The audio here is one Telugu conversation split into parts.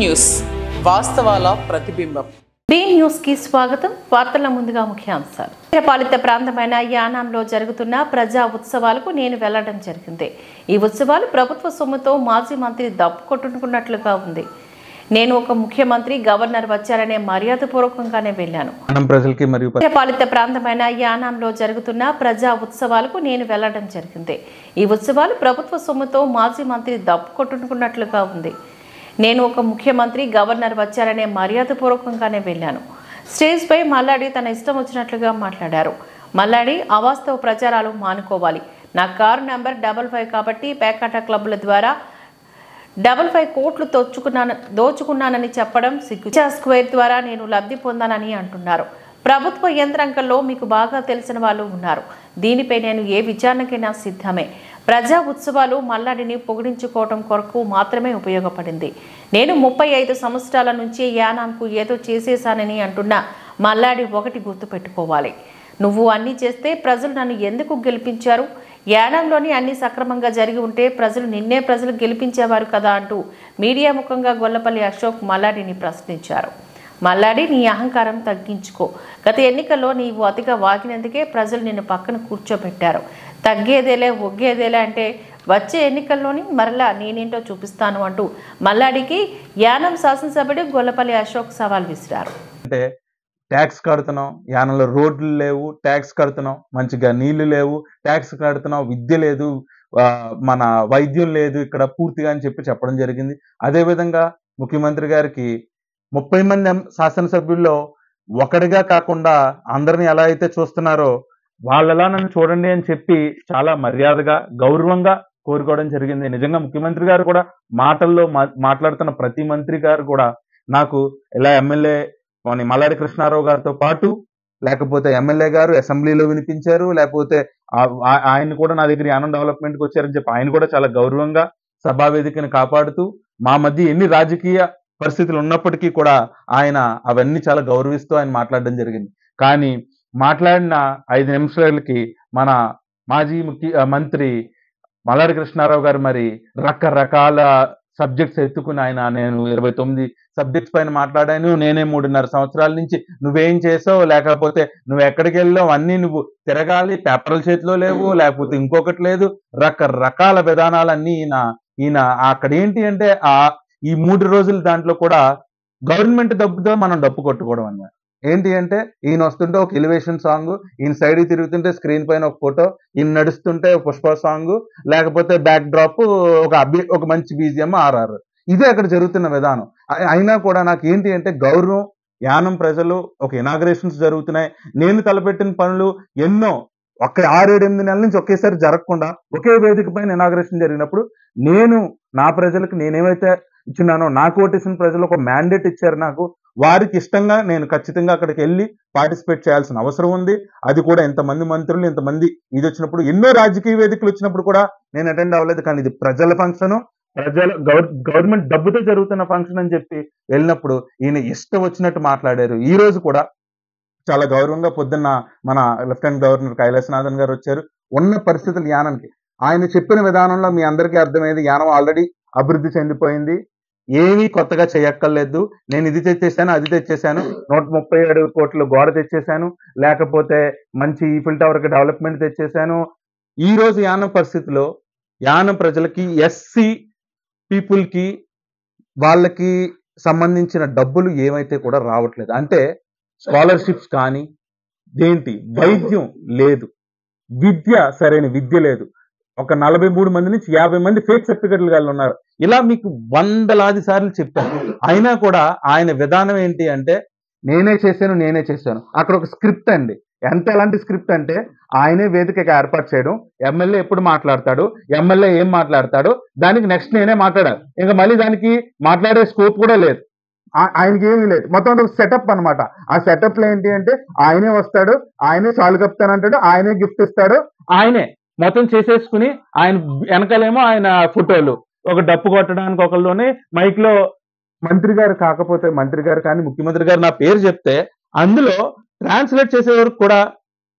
న్యూస్ వాస్తవాల ప్రతిబింబం. బి న్యూస్ కి స్వాగతం. వార్తల ముందుగా ముఖ్యాంశాలు. కేంద్రపాలిత ప్రాంతమైన యానాంలో జరుగుతున్న ప్రజా ఉత్సవాలకు నేను వెళ్లడం జరిగింది. ఈ ఉత్సవాలు ప్రభుత్వ సొమ్ముతో మాజీ మంత్రి దప్పు కొట్టుకున్నట్లుగా ఉంది. నేను ఒక ముఖ్యమంత్రి గవర్నర్ వచ్చారనే మర్యాదపూర్వకంగానే వెళ్ళాను. కేంద్రపాలిత ప్రాంతమైన యానాంలో జరుగుతున్న ప్రజా ఉత్సవాలకు నేను వెళ్లడం జరిగింది. ఈ ఉత్సవాలు ప్రభుత్వ సొమ్ముతో మాజీ మంత్రి దప్పు కొట్టుకున్నట్లుగా ఉంది. నేను ఒక ముఖ్యమంత్రి గవర్నర్ వచ్చారనే మర్యాదపూర్వకంగానే వెళ్ళాను. స్టేజ్ పై మల్లాడి తన ఇష్టం వచ్చినట్లుగా మాట్లాడారు. మల్లాడి అవాస్తవ ప్రచారాలు మానుకోవాలి. నా కారు నెంబర్ 55 కాబట్టి పేకాట క్లబ్ల ద్వారా 55 కోట్లు దోచుకున్నానని చెప్పడం సిగ్గు. స్క్వేర్ ద్వారా నేను లబ్ధి పొందానని అంటున్నారు. ప్రభుత్వ యంత్రాంగంలో మీకు బాగా తెలిసిన వాళ్ళు ఉన్నారు. దీనిపై నేను ఏ విచారణకైనా సిద్ధమే. ప్రజా ఉత్సవాలు మల్లాడిని పొగిడించుకోవడం కొరకు మాత్రమే ఉపయోగపడింది. నేను 35 సంవత్సరాల నుంచి యానాంకు ఏదో చేసేశానని అంటున్న మల్లాడి ఒకటి గుర్తుపెట్టుకోవాలి. నువ్వు అన్నీ చేస్తే ప్రజలు నన్ను ఎందుకు గెలిపించారు? యానాంలోని అన్ని సక్రమంగా జరిగి ఉంటే ప్రజలు గెలిపించేవారు కదా అంటూ మీడియా ముఖంగా గొల్లపల్లి అశోక్ మల్లాడిని ప్రశ్నించారు. మల్లాడి, నీ అహంకారం తగ్గించుకో. గత ఎన్నికల్లో నీవు అతిగా వాగినందుకే ప్రజలు నిన్ను పక్కన కూర్చోబెట్టారు. తగ్గేదేలే ఒగ్గేదేలే అంటే వచ్చే ఎన్నికల్లోని మరలా నేనేంటో చూపిస్తాను అంటూ మల్లాడికి యానం శాసనసభ్యుడు గొల్లపల్లి అశోక్ సవాల్ విసిరారు. అంటే ట్యాక్స్ కడుతున్నాం, యానంలో రోడ్లు లేవు, ట్యాక్స్ కడుతున్నాం, మంచిగా నీళ్లు లేవు, ట్యాక్స్ కడుతున్నాం, విద్య లేదు, మన వైద్యం లేదు ఇక్కడ పూర్తిగా అని చెప్పడం జరిగింది. అదేవిధంగా ముఖ్యమంత్రి గారికి 30 మంది శాసనసభ్యుల్లో ఒకటిగా కాకుండా అందరిని ఎలా అయితే చూస్తున్నారో వాళ్ళలా నన్ను చూడండి అని చెప్పి చాలా మర్యాదగా గౌరవంగా కోరుకోవడం జరిగింది. నిజంగా ముఖ్యమంత్రి గారు కూడా మాటల్లో మాట్లాడుతున్న ప్రతి మంత్రి గారు కూడా నాకు ఇలా ఎమ్మెల్యే మల్లాడి కృష్ణారావు గారితో పాటు లేకపోతే ఎమ్మెల్యే గారు అసెంబ్లీలో వినిపించారు, లేకపోతే ఆయన కూడా నా దగ్గర యానం డెవలప్మెంట్కి వచ్చారని చెప్పి ఆయన కూడా చాలా గౌరవంగా సభావేదికను కాపాడుతూ మా మధ్య ఎన్ని రాజకీయ పరిస్థితులు ఉన్నప్పటికీ కూడా ఆయన అవన్నీ చాలా గౌరవిస్తూ ఆయన మాట్లాడడం జరిగింది. కానీ మాట్లాడిన 5 నిమిషాలకి మన మాజీ మంత్రి మల్లాడి కృష్ణారావు గారు మరి రకరకాల సబ్జెక్ట్స్ ఎత్తుకుని ఆయన నేను 29 సబ్జెక్ట్స్ పైన మాట్లాడాను, నేనే 3.5 సంవత్సరాల నుంచి నువ్వేం చేసావు, లేకపోతే నువ్వు ఎక్కడికి వెళ్ళావు, అన్నీ నువ్వు తిరగాలి, పేపర్ల చేతిలో లేవు, లేకపోతే ఇంకొకటి లేదు, రకరకాల విధానాలన్నీ ఈయన అక్కడ ఏంటి అంటే ఈ 3 రోజుల దాంట్లో కూడా గవర్నమెంట్ డబ్బుతో మనం డప్పు కొట్టుకోవడం అన్నమాట. ఏంటి అంటే ఈయన వస్తుంటే ఒక ఎలివేషన్ సాంగ్, ఈయన సైడ్ తిరుగుతుంటే స్క్రీన్ పైన ఒక ఫోటో, ఈయన నడుస్తుంటే పుష్ప సాంగ్, లేకపోతే బ్యాక్ డ్రాప్ ఒక మంచి BGM RR. ఇదే అక్కడ జరుగుతున్న విధానం. అయినా కూడా నాకు ఏంటి అంటే గౌరవం, యానం ప్రజలు ఒక ఇనాగ్రేషన్స్ జరుగుతున్నాయి, నేను తలపెట్టిన పనులు ఎన్నో ఒక 6-8 నెలల నుంచి ఒకేసారి జరగకుండా ఒకే వేదిక పైన ఇనాగ్రేషన్ జరిగినప్పుడు నేను నా ప్రజలకు నేనేమైతే ఇచ్చినానో, నాకు ఓటేసిన ప్రజలు ఒక మ్యాండేట్ ఇచ్చారు నాకు, వారికి ఇష్టంగా నేను ఖచ్చితంగా అక్కడికి వెళ్ళి పార్టిసిపేట్ చేయాల్సిన అవసరం ఉంది. అది కూడా ఇంతమంది మంత్రులు ఇంతమంది ఇది వచ్చినప్పుడు, ఎన్నో రాజకీయ వేదికలు వచ్చినప్పుడు కూడా నేను అటెండ్ అవ్వలేదు. కానీ ఇది ప్రజల ఫంక్షను, గవర్నమెంట్ డబ్బుతో జరుగుతున్న ఫంక్షన్ అని చెప్పి వెళ్ళినప్పుడు ఈయన ఇష్టం వచ్చినట్టు మాట్లాడారు. ఈ రోజు కూడా చాలా గౌరవంగా పొద్దున్న మన లెఫ్టినెంట్ గవర్నర్ కైలాసనాథన్ గారు వచ్చారు. ఉన్న పరిస్థితులు యానానికి ఆయన చెప్పిన విధానంలో మీ అందరికీ అర్థమైంది. యానం ఆల్రెడీ అభివృద్ధి చెందిపోయింది, ఏమీ కొత్తగా చేయక్కర్లేదు. నేను ఇది తెచ్చేసాను, అది తెచ్చేసాను, 137 కోట్ల గోడ తెచ్చేసాను, లేకపోతే మంచి ఈఫిల్ టవర్కి డెవలప్మెంట్ తెచ్చేసాను. ఈ రోజు యానం పరిస్థితిలో యానం ప్రజలకి SC పీపుల్కి వాళ్ళకి సంబంధించిన డబ్బులు ఏమైతే కూడా రావట్లేదు. అంటే స్కాలర్షిప్స్ కానీ దేంటి, వైద్యం లేదు, విద్య సరైన విద్య లేదు, ఒక 43 మంది నుంచి 50 మంది ఫేక్ సర్టిఫికెట్లు గాళ్ళు ఉన్నారు. ఇలా మీకు వందలాది సార్లు చెప్పాను. అయినా కూడా ఆయన విధానం ఏంటి అంటే నేనే చేశాను. అక్కడ ఒక స్క్రిప్ట్ అండి, ఎలాంటి స్క్రిప్ట్ అంటే ఆయనే వేదికగా ఏర్పాటు చేయడం, ఎమ్మెల్యే ఎప్పుడు మాట్లాడతాడు, ఎమ్మెల్యే ఏం మాట్లాడతాడు, దానికి నెక్స్ట్ నేనే మాట్లాడాలి. ఇంకా మళ్ళీ దానికి మాట్లాడే స్కోప్ కూడా లేదు, ఆయనకి ఏమీ లేదు. మొత్తం ఒక సెటప్ అనమాట. ఆ సెటప్ లో ఏంటి అంటే ఆయనే వస్తాడు, ఆయనే చాలు కప్తానంటాడు, ఆయనే గిఫ్ట్ ఇస్తాడు, ఆయనే మొత్తం చేసేసుకుని ఆయన వెనకాలేమో ఆయన ఫోటోలు, ఒక డప్పు కొట్టడానికి ఒకళ్ళలోనే మైక్ లో మంత్రి గారు కాకపోతే మంత్రి గారు కానీ ముఖ్యమంత్రి గారు నా పేరు చెప్తే అందులో ట్రాన్స్లేట్ చేసే వరకు కూడా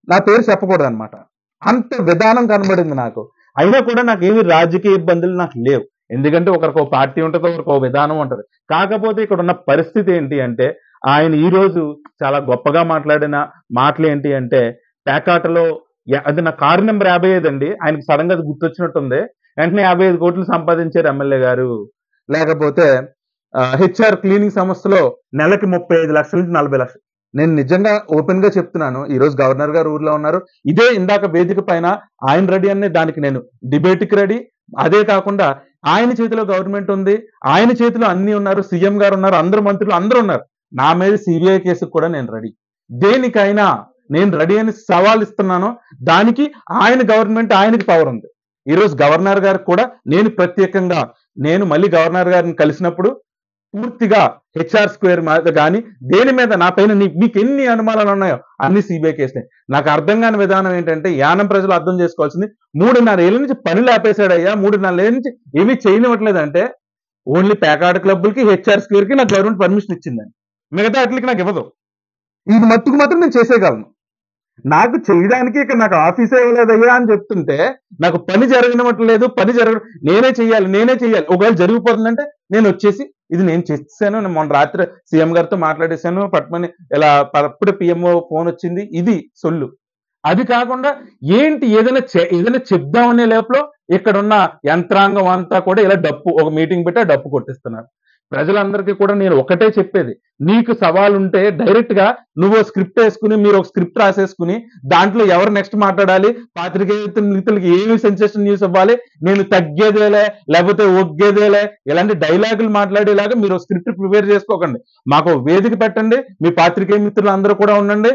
నా పేరు చెప్పకూడదు అనమాట. అంత విధానం కనబడింది నాకు. అయినా కూడా నాకు ఏమి రాజకీయ ఇబ్బందులు నాకు లేవు. ఎందుకంటే ఒకరికి ఒక పార్టీ ఉంటుంది, ఒకరికి ఒక విధానం ఉంటుంది. కాకపోతే ఇక్కడ ఉన్న పరిస్థితి ఏంటి అంటే, ఆయన ఈ రోజు చాలా గొప్పగా మాట్లాడిన మాటలు ఏంటి అంటే, పేకాటలో అది నా కారు నెంబర్ 55 అండి. ఆయనకి సడన్ గా అది గుర్తొచ్చినట్టుంది. వెంటనే 55 కోట్లు సంపాదించారు ఎమ్మెల్యే గారు. లేకపోతే హెచ్ఆర్ క్లీనింగ్ సంస్థలో నెలకి 35 లక్షల నుంచి 40 లక్షలు. నేను నిజంగా ఓపెన్ గా చెప్తున్నాను, ఈ రోజు గవర్నర్ గారు ఊర్లో ఉన్నారు. ఇదే ఇందాక వేదిక పైన ఆయన రెడీ అనే దానికి నేను డిబేట్కి రెడీ. అదే కాకుండా ఆయన చేతిలో గవర్నమెంట్ ఉంది, ఆయన చేతిలో అన్ని ఉన్నారు, సీఎం గారు ఉన్నారు, అందరు మంత్రులు అందరూ ఉన్నారు. నా మీద సిబిఐ కేసుకు కూడా నేను రెడీ. దేనికైనా నేను రెడీ అని సవాల్ ఇస్తున్నాను. దానికి ఆయన గవర్నమెంట్, ఆయనకి పవర్ ఉంది. ఈ రోజు గవర్నర్ గారికి కూడా నేను ప్రత్యేకంగా నేను మళ్ళీ గవర్నర్ గారిని కలిసినప్పుడు పూర్తిగా హెచ్ఆర్ స్క్వేర్ మీద కానీ దేని మీద నా పైన మీకు ఎన్ని అనుమానాలు ఉన్నాయో అన్ని సిబిఐ కేసులే. నాకు అర్థం కాని విధానం ఏంటంటే, యానం ప్రజలు అర్థం చేసుకోవాల్సింది, 3.5 ఏళ్ళ నుంచి పనులు ఆపేశాడు అయ్యా, 3.5 ఏళ్ళ నుంచి ఏమీ చేయనివ్వట్లేదంటే ఓన్లీ పేకాట క్లబ్బులకి హెచ్ఆర్ స్క్వేర్ కి నాకు గవర్నమెంట్ పర్మిషన్ ఇచ్చిందని, మిగతా వాటికి నాకు ఇవ్వదు. ఇది మట్టుకు మాత్రం నేను చేసేయగలను. నాకు చేయడానికి ఇక్కడ నాకు ఆఫీసే ఇవ్వలేదయ్యా అని చెప్తుంటే, నాకు పని జరగనివ్వట్లేదు, నేనే చెయ్యాలి. ఒకవేళ జరిగిపోతుందంటే నేను వచ్చేసి ఇది నేను చేశాను, నేను మొన్న రాత్రి సీఎం గారితో మాట్లాడేశాను, పట్టుమని ఇలా అప్పుడే పిఎంఓ ఫోన్ వచ్చింది, ఇది సొల్లు. అది కాకుండా ఏంటి ఏదైనా చెప్దామనే లోపల ఇక్కడ ఉన్న యంత్రాంగం అంతా కూడా ఇలా ఒక మీటింగ్ పెట్టి డప్పు కొట్టిస్తున్నారు. ప్రజలందరికీ కూడా నేను ఒకటే చెప్పేది, నీకు సవాల్ ఉంటే డైరెక్ట్ గా నువ్వు స్క్రిప్ట్ వేసుకుని, మీరు ఒక స్క్రిప్ట్ రాసేసుకుని దాంట్లో ఎవరు నెక్స్ట్ మాట్లాడాలి, పాత్రికేయులకి ఏమి సెన్సేషన్ న్యూస్ ఇవ్వాలి, నేను తగ్గేదేలే లేకపోతే ఒగ్గేదేలే, ఇలాంటి డైలాగులు మాట్లాడేలాగా మీరు స్క్రిప్ట్ ప్రిపేర్ చేసుకోకండి. మాకు వేదిక పెట్టండి, మీ పాత్రికేయ మిత్రులు అందరూ కూడా ఉండండి,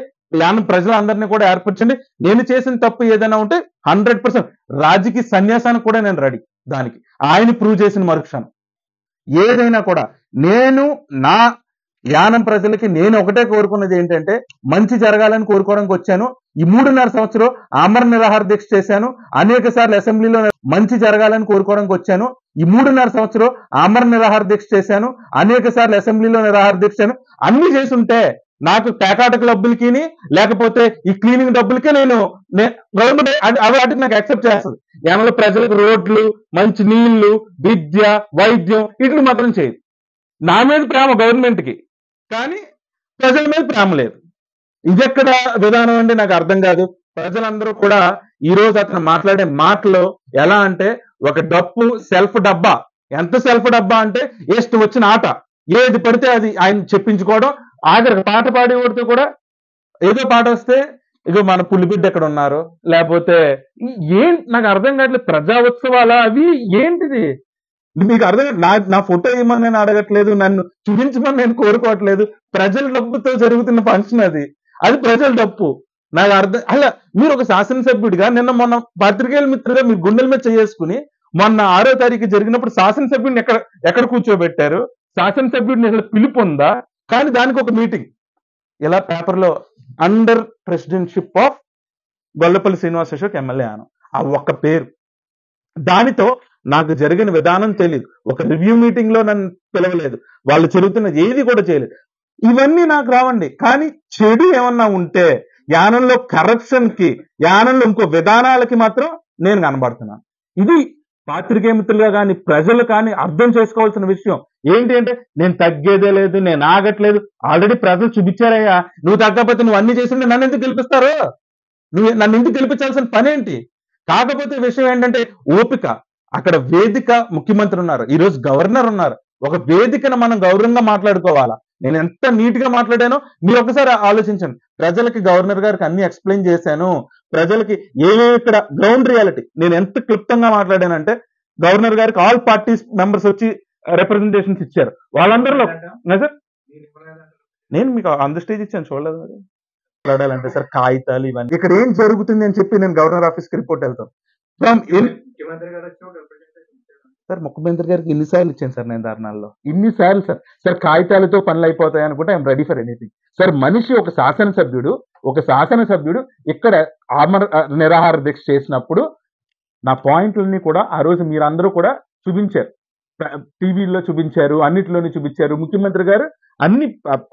ప్రజలందరినీ కూడా ఏర్పరచండి. నేను చేసిన తప్పు ఏదైనా ఉంటే 100% రాజకీయ సన్యాసానికి కూడా నేను రెడీ. దానికి ఆయన ప్రూవ్ చేసిన మరుక్షణం ఏదైనా కూడా నేను నా యానం ప్రజలకి నేను ఒకటే కోరుకున్నది ఏంటంటే, మంచి జరగాలని కోరుకోవడానికి వచ్చాను. ఈ 3.5 సంవత్సరం ఆమరణ నిరాహార దీక్ష చేశాను, అనేక సార్లు అసెంబ్లీలో మంచి జరగాలని కోరుకోవడానికి వచ్చాను. ఈ 3.5 సంవత్సరం ఆమరణ నిరాహార దీక్ష చేశాను, అనేక సార్లు అసెంబ్లీలో నిరాహార దీక్ష అన్ని చేసుంటే నాకు పేకాట క్లబ్బులకి లేకపోతే ఈ క్లీనింగ్ డబ్బులకే నేను గవర్నమెంట్ వాటికి నాకు యాక్సెప్ట్ చేస్తుంది. ఏమైనా ప్రజలకు రోడ్లు, మంచి నీళ్లు, విద్య, వైద్యం వీటిని మాత్రం చేయదు. నా మీద ప్రేమ గవర్నమెంట్ కి, కానీ ప్రజల మీద ప్రేమ లేదు. ఇదెక్కడ విధానం అంటే నాకు అర్థం కాదు. ప్రజలందరూ కూడా ఈ రోజు అతను మాట్లాడే మాటలు ఎలా అంటే, ఒక డప్పు సెల్ఫ్ డబ్బా. ఎంత సెల్ఫ్ డబ్బా అంటే ఇష్టం వచ్చిన ఆట ఏది పడితే అది ఆయన చెప్పించుకోవడం. ఆఖరికి పాట పాడేవాడితో కూడా ఏదో పాట వస్తే ఇదో మన పులిబిడ్డ ఎక్కడ ఉన్నారు, లేకపోతే నాకు అర్థం కావట్లేదు. ప్రజా ఉత్సవాల అవి ఏంటిది మీకు అర్థం? నా ఫోటో ఏమని నేను అడగట్లేదు, నన్ను చూపించమని నేను కోరుకోవట్లేదు. ప్రజల డబ్బుతో జరుగుతున్న ఫంక్షన్ అది ప్రజల డప్పు. నాకు అర్థం అలా. మీరు ఒక శాసనసభ్యుడిగా మొన్న పత్రికేయుల మిత్రుగా మీరు గుండెల మీద చేసుకుని మొన్న 6వ తారీఖు జరిగినప్పుడు శాసనసభ్యుడిని ఎక్కడ కూర్చోబెట్టారు? శాసనసభ్యుడిని అసలు పిలుపు ఉందా? కానీ దానికి ఒక మీటింగ్ ఇలా పేపర్లో under presidentship of Gollapalli Srinivas Ashok MLA అను ఆ ఒక్క పేరు. దానితో నాకు జరిగిన విధానం తెలియదు. ఒక రివ్యూ మీటింగ్ లో నన్ను పిలవలేదు, వాళ్ళు జరుగుతున్నది ఏది కూడా చేయలేదు. ఇవన్నీ నాకు రావండి. కానీ చెడు ఏమన్నా ఉంటే యానంలో కరప్షన్ కి, యానంలో ఇంకో విధానాలకి మాత్రం నేను కనబడుతున్నాను. ఇది పాత్రికేయ మిత్రులుగా కానీ ప్రజలు కానీ అర్థం చేసుకోవాల్సిన విషయం. ఏంటి అంటే, నేను తగ్గేదే లేదు, నేను ఆగట్లేదు. ఆల్రెడీ ప్రజలు చూపించారయ్యా, నువ్వు తగ్గకపోతే నువ్వు అన్ని చేస్తుంటే నన్ను ఎందుకు గెలిపిస్తారు? నన్ను ఎందుకు గెలిపించాల్సిన పని ఏంటి? కాకపోతే విషయం ఏంటంటే ఓపిక. అక్కడ వేదిక, ముఖ్యమంత్రి ఉన్నారు, ఈ రోజు గవర్నర్ ఉన్నారు. ఒక వేదికను మనం గౌరవంగా మాట్లాడుకోవాలా. నేను ఎంత నీట్ గా మాట్లాడానో మీరు ఒకసారి ఆలోచించండి. ప్రజలకి గవర్నర్ గారికి అన్ని ఎక్స్ప్లెయిన్ చేశాను. ప్రజలకి ఏమేమి ఇక్కడ గ్రౌండ్ రియాలిటీ నేను ఎంత క్లుప్తంగా మాట్లాడానంటే, గవర్నర్ గారికి ఆల్ పార్టీస్ మెంబర్స్ వచ్చి రిప్రజెంటేషన్స్ ఇచ్చారు. వాళ్ళందరిలో సార్ నేను మీకు ఆన్ ద స్టేజ్ ఇచ్చాను, చూడలేదు మరి. మాట్లాడాలంటే సార్ కాగితాలు ఇవన్నీ ఇక్కడ ఏం జరుగుతుంది అని చెప్పి నేను గవర్నర్ ఆఫీస్ కి రిపోర్ట్ వెళ్తాను. సార్ ముఖ్యమంత్రి గారికి ఇన్నిసార్లు ఇచ్చాను సార్ నేను ధర్నాల్లో, ఇన్నిసార్లు సార్ కాగితాలతో పనులు అయిపోతాయి అనుకుంటే I'm ready for anything. Sir మనిషి ఒక శాసనసభ్యుడు ఇక్కడ నిరాహార దీక్ష చేసినప్పుడు నా పాయింట్లన్నీ కూడా ఆ రోజు మీరందరూ కూడా చూపించారు, టీవీలో చూపించారు, అన్నిటిలోనే చూపించారు. ముఖ్యమంత్రి గారు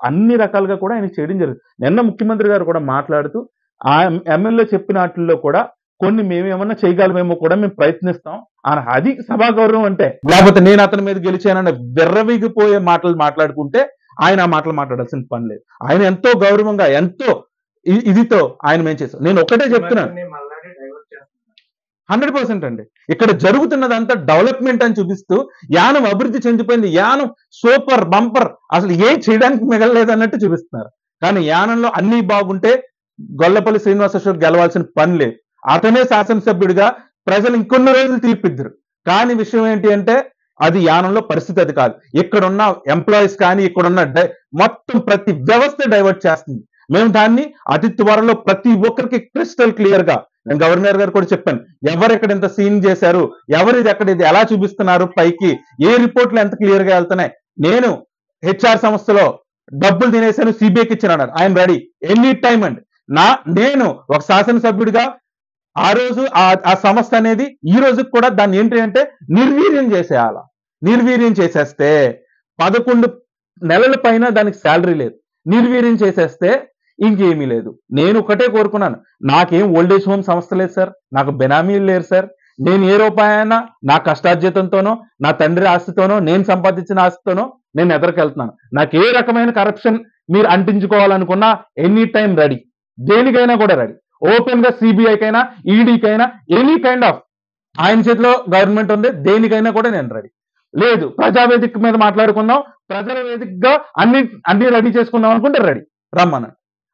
అన్ని రకాలుగా కూడా ఆయన చేయడం జరుగుతుంది. నిన్న ముఖ్యమంత్రి గారు కూడా మాట్లాడుతూ ఆ ఎమ్మెల్యే చెప్పిన వాటిల్లో కూడా కొన్ని మేము ఏమన్నా చేయగలమేమో కూడా మేము ప్రయత్నిస్తాం అని అది సభా గౌరవం అంటే. లేకపోతే నేను అతని మీద గెలిచానన్న వెర్రవిగిపోయే మాటలు మాట్లాడుకుంటే ఆయన ఆ మాటలు మాట్లాడాల్సిన పని లేదు. ఆయన ఎంతో గౌరవంగా ఎంతో ఇదితో ఆయన మేము చేసాం. నేను ఒకటే చెప్తున్నాను, 100% అండి. ఇక్కడ జరుగుతున్నదంతా డెవలప్మెంట్ అని చూపిస్తూ యానం అభివృద్ధి చెందిపోయింది, యానం సూపర్ బంపర్, అసలు ఏం చేయడానికి మిగలలేదు అన్నట్టు చూపిస్తున్నారు. కానీ యానంలో అన్ని బాగుంటే గొల్లపల్లి శ్రీనివాసరావు గెలవాల్సిన పని లేదు. అతనే శాసనసభ్యుడిగా ప్రజలు ఇంకొన్ని రోజులు తీర్పిద్దరు. కానీ విషయం ఏంటి అంటే అది యానంలో పరిస్థితి అది కాదు. ఇక్కడున్న ఎంప్లాయీస్ కానీ ఇక్కడున్న మొత్తం ప్రతి వ్యవస్థ డైవర్ట్ చేస్తుంది. మేము దాన్ని అతి త్వరలో ప్రతి ఒక్కరికి క్రిస్టల్ క్లియర్ గా, నేను గవర్నర్ గారు కూడా చెప్పాను, ఎవరెక్కడ ఎంత సీన్ చేశారు, ఎవరిది ఎక్కడ ఇది ఎలా చూపిస్తున్నారు, పైకి ఏ రిపోర్ట్లు ఎంత క్లియర్ గా వెళ్తున్నాయి. నేను హెచ్ఆర్ సంస్థలో డబ్బులు తినేసాను, సిబిఐకి ఇచ్చాను, ఐఎమ్ రెడీ ఎనీ టైమ్ అండి. నేను ఒక శాసనసభ్యుడిగా ఆ రోజు ఆ సంస్థ అనేది ఈ రోజు కూడా దాన్ని ఏంటి అంటే నిర్వీర్యం చేసేయాల. నిర్వీర్యం చేసేస్తే 11 నెలల పైన దానికి శాలరీ లేదు. నిర్వీర్యం చేసేస్తే ఇంకేమీ లేదు. నేను ఒకటే కోరుకున్నాను, నాకేం ఓల్డేజ్ హోమ్ సంస్థ లేదు సార్, నాకు బెనామీలు లేరు సార్. నేను ఏ రూపాయైనా నా కష్టార్జితంతోనో నా తండ్రి ఆస్తితోనో నేను సంపాదించిన ఆస్తితోనో నేను ఎదరికెళ్తున్నాను. నాకు ఏ రకమైన కరప్షన్ మీరు అంటించుకోవాలనుకున్నా ఎనీ టైం రెడీ, దేనికైనా కూడా రెడీ. ఓపెన్ గా సిబిఐకైనా ఈడీకైనా ఎనీ కైండ్ ఆఫ్ ఆయన చేతిలో గవర్నమెంట్ ఉంది, దేనికైనా కూడా నేను రెడీ. లేదు ప్రజావేదిక మీద మాట్లాడుకుందాం, ప్రజల వేదికగా అన్ని రెడీ చేసుకుందాం అనుకుంటే రెడీ, రమ్మను.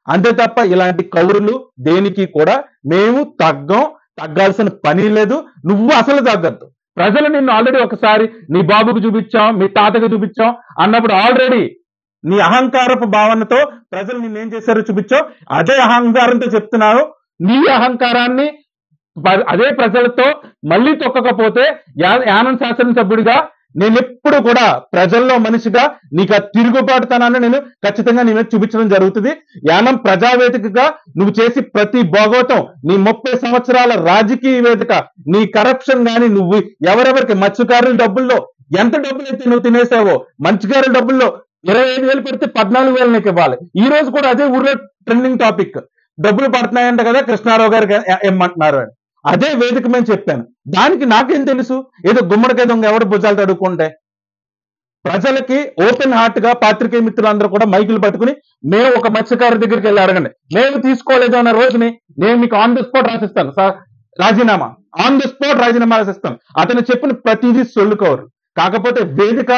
అంతే తప్ప ఇలాంటి కౌరులు దేనికి కూడా మేము తగ్గాల్సిన పని లేదు. నువ్వు అసలు తగ్గద్దు. ప్రజలు నిన్ను ఆల్రెడీ ఒకసారి నీ బాబుకు చూపించాం, మీ తాతకు చూపించాం అన్నప్పుడు ఆల్రెడీ నీ అహంకారపు భావనతో ప్రజలు నిన్నేం చేశారో చూపించావు. అదే అహంకారంతో చెప్తున్నావు. నీ అహంకారాన్ని అదే ప్రజలతో మళ్ళీ తొక్కకపోతే యానం శాసనసభ్యుడిగా నేను ఎప్పుడు కూడా ప్రజల్లో మనిషిగా నీకు ఆ తిరుగుబాటుతనాన్ని నేను ఖచ్చితంగా నీ మీద చూపించడం జరుగుతుంది. యానం ప్రజావేదికగా నువ్వు చేసి ప్రతి భోగోతం, నీ 30 సంవత్సరాల రాజకీయ వేదిక, నీ కరప్షన్ గాని, నువ్వు ఎవరెవరికి మత్స్యకారుల డబ్బుల్లో ఎంత డబ్బులు అయితే నువ్వు తినేసావో, మత్స్యకారుల డబ్బుల్లో 25,000 పెడితే 14,000 నీకు ఇవ్వాలి. ఈ రోజు కూడా అదే ఊర్లో ట్రెండింగ్ టాపిక్, డబ్బులు పడుతున్నాయంట కదా కృష్ణారావు గారికి ఏమంటున్నారు అని. అదే వేదిక మేము చెప్పాను. దానికి నాకేం తెలుసు, ఏదో గుమ్మడికాయ దొంగ ఎవరు భుజాలు తడుకుంటే. ప్రజలకి ఓపెన్ హార్ట్ గా పాత్రికేయ మిత్రులందరూ కూడా మైకులు పట్టుకుని మేము ఒక మత్స్యకారు దగ్గరికి వెళ్ళి అడగండి, మేము తీసుకోలేదు అన్న రోజుని నేను మీకు ఆన్ ది స్పాట్ రాసిస్తాను రాజీనామా, ఆన్ ది స్పాట్ రాజీనామా రాసిస్తాను. అతను చెప్పిన ప్రతిదీ సొల్లుకోరు. కాకపోతే వేదిక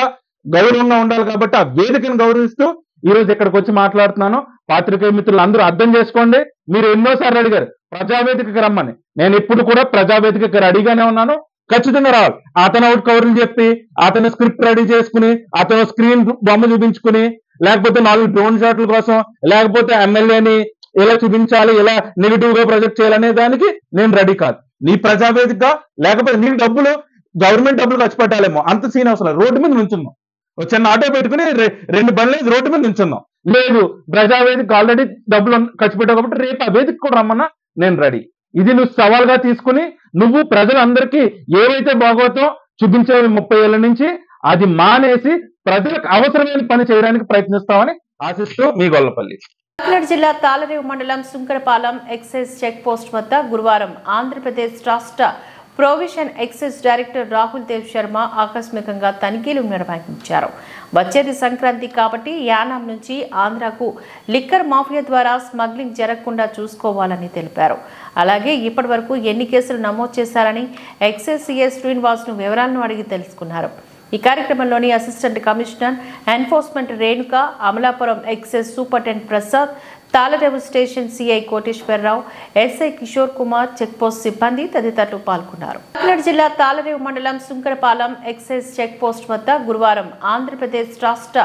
గౌరవంగా ఉండాలి కాబట్టి ఆ వేదికను గౌరవిస్తూ ఈ రోజు ఇక్కడికి వచ్చి మాట్లాడుతున్నాను. పాత్రికేయ మిత్రులు అందరూ అర్థం చేసుకోండి. మీరు ఎన్నోసార్లు అడిగారు ప్రజావేదికకి రమ్మని, నేను ఎప్పుడు కూడా ప్రజావేదికకి రెడీగానే ఉన్నాను. ఖచ్చితంగా రావాలి. అతను అవుట్ కవర్లు చెప్పి, అతను స్క్రిప్ట్ రెడీ చేసుకుని, అతను స్క్రీన్ బొమ్మ చూపించుకుని, లేకపోతే 4 డ్రోన్ షాట్ల కోసం, లేకపోతే ఎమ్మెల్యేని ఎలా చూపించాలి, ఎలా నెగిటివ్ గా ప్రొజెక్ట్ చేయాలనే దానికి నేను రెడీ కాదు. నీ ప్రజావేదిక లేకపోతే నీ డబ్బులు గవర్నమెంట్ డబ్బులు ఖర్చు పెట్టాలేమో, అంత సీన్ అవసరం. రోడ్డు మీద నుంచున్నాం, చిన్న ఆటో పెట్టుకుని 2 బండ్లు రోడ్డు మీద నుంచున్నాం. లేదు ప్రజావేదిక ఆల్రెడీ డబ్బులు ఖర్చు పెట్టావు కాబట్టి రేపు ఆ వేదిక కూడా రమ్మన్నా నేను రెడీ. ఇది నువ్వు సవాల్గా తీసుకుని నువ్వు ప్రజలందరికీ ఏవైతే భాగవతం చూపించే 30 ఏళ్ల నుంచి అది మానేసి ప్రజలకు అవసరమైన పని చేయడానికి ప్రయత్నిస్తామని ఆశిస్తూ మీ గొల్లపల్లి. కాకినాడ జిల్లా తాళరేవు మండలం సుంకరపాలెం ఎక్సైజ్ చెక్ పోస్ట్ వద్ద గురువారం ఆంధ్రప్రదేశ్ రాష్ట్ర provision excise director Rahul Dev Sharma ఆకస్మికంగా తనిఖీలు నిర్వహించారు. వచ్చేది సంక్రాంతి కాబట్టి యానాం నుంచి ఆంధ్రాకు లిక్కర్ మాఫియా ద్వారా స్మగ్లింగ్ జరగకుండా చూసుకోవాలని తెలిపారు. అలాగే ఇప్పటి వరకు ఎన్ని కేసులు నమోదు చేశారని ఎక్సైజ్ సిఐ శ్రీనివాస్ను వివరాలను అడిగి తెలుసుకున్నారు. ఈ కార్యక్రమంలోని assistant commissioner enforcement Renuka, Amalapuram excise superintendent Prasad, Talarevu station CI Koteswararao, SI Kishore Kumar, checkpost సిబ్బంది తదితరులు పాల్గొన్నారు. కాకినాడ జిల్లా తాళరేవు మండలం సుంకరపాలెం ఎక్సైజ్ చెక్ పోస్ట్ వద్ద గురువారం ఆంధ్రప్రదేశ్ రాష్ట్ర